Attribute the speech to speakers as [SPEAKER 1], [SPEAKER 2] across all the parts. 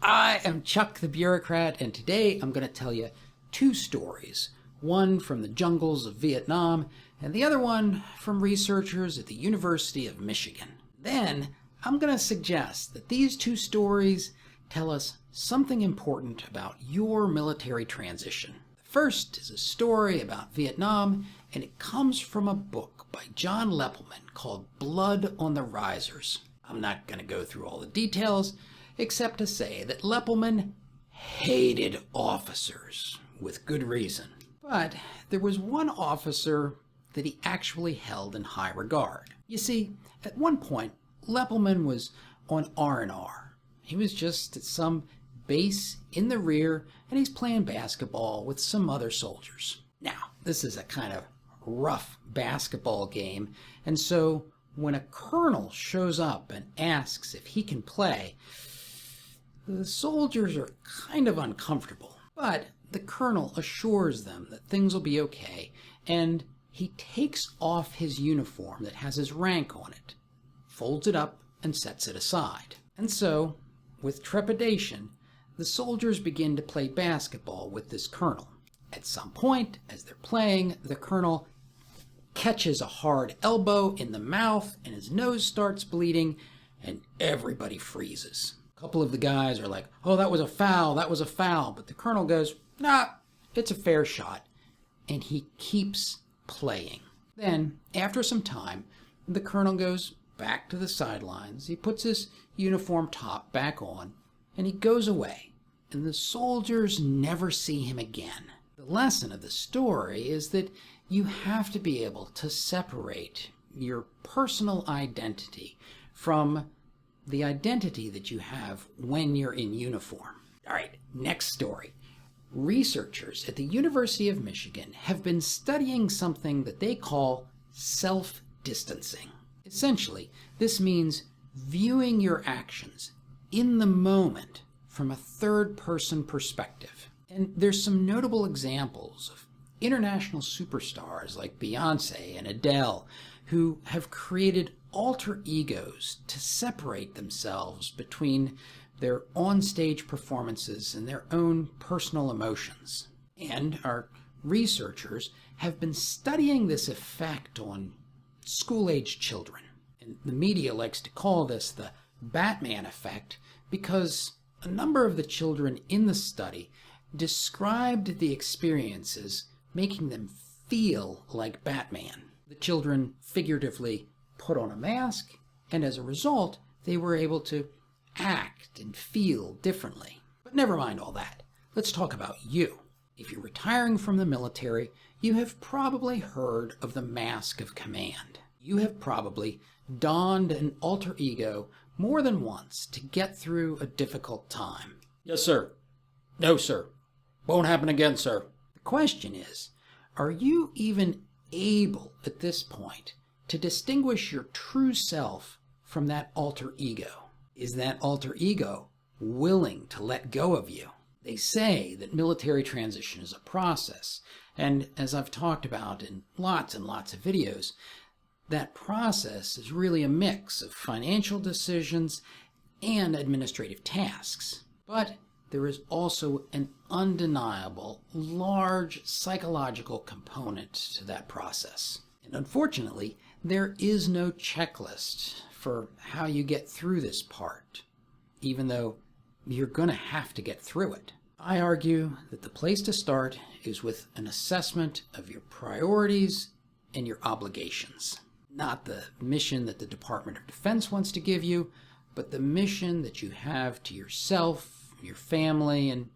[SPEAKER 1] I am Chuck the Bureaucrat, and today I'm going to tell you two stories. One from the jungles of Vietnam, and the other one from researchers at the University of Michigan. Then I'm going to suggest that these two stories tell us something important about your military transition. The first is a story about Vietnam, and it comes from a book by John Lepelman called Blood on the Risers. I'm not going to go through all the details, except to say that Lepelman hated officers, with good reason. But there was one officer that he actually held in high regard. You see, at one point, Lepelman was on R&R. He was just at some base in the rear, and he's playing basketball with some other soldiers. Now, this is a kind of rough basketball game, and so when a colonel shows up and asks if he can play, the soldiers are kind of uncomfortable. But the colonel assures them that things will be okay, and he takes off his uniform that has his rank on it, folds it up, and sets it aside. And so, with trepidation, the soldiers begin to play basketball with this colonel. At some point, as they're playing, the colonel catches a hard elbow in the mouth, and his nose starts bleeding, and everybody freezes. A couple of the guys are like, "Oh, that was a foul, that was a foul." But the colonel goes, "Nah, it's a fair shot." And he keeps playing. Then, after some time, the colonel goes back to the sidelines. He puts his uniform top back on, and he goes away. And the soldiers never see him again. The lesson of the story is that you have to be able to separate your personal identity from the identity that you have when you're in uniform. All right, next story. Researchers at the University of Michigan have been studying something that they call self-distancing. Essentially, this means viewing your actions in the moment from a third-person perspective. And there's some notable examples of international superstars like Beyonce and Adele who have created alter egos to separate themselves between their onstage performances and their own personal emotions. And our researchers have been studying this effect on school-age children. And the media likes to call this the Batman effect because a number of the children in the study described the experiences making them feel like Batman. The children figuratively put on a mask, and as a result, they were able to act and feel differently. But never mind all that. Let's talk about you. If you're retiring from the military, you have probably heard of the mask of command. You have probably donned an alter ego more than once to get through a difficult time. "Yes, sir." "No, sir." "Won't happen again, sir." The question is, are you even able at this point to distinguish your true self from that alter ego? Is that alter ego willing to let go of you? They say that military transition is a process, and as I've talked about in lots and lots of videos, that process is really a mix of financial decisions and administrative tasks. But there is also an undeniable, large psychological component to that process. And unfortunately, there is no checklist for how you get through this part, even though you're going to have to get through it. I argue that the place to start is with an assessment of your priorities and your obligations. Not the mission that the Department of Defense wants to give you, but the mission that you have to yourself, your family, and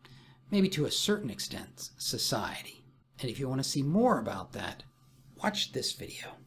[SPEAKER 1] maybe to a certain extent, society. And if you want to see more about that, watch this video.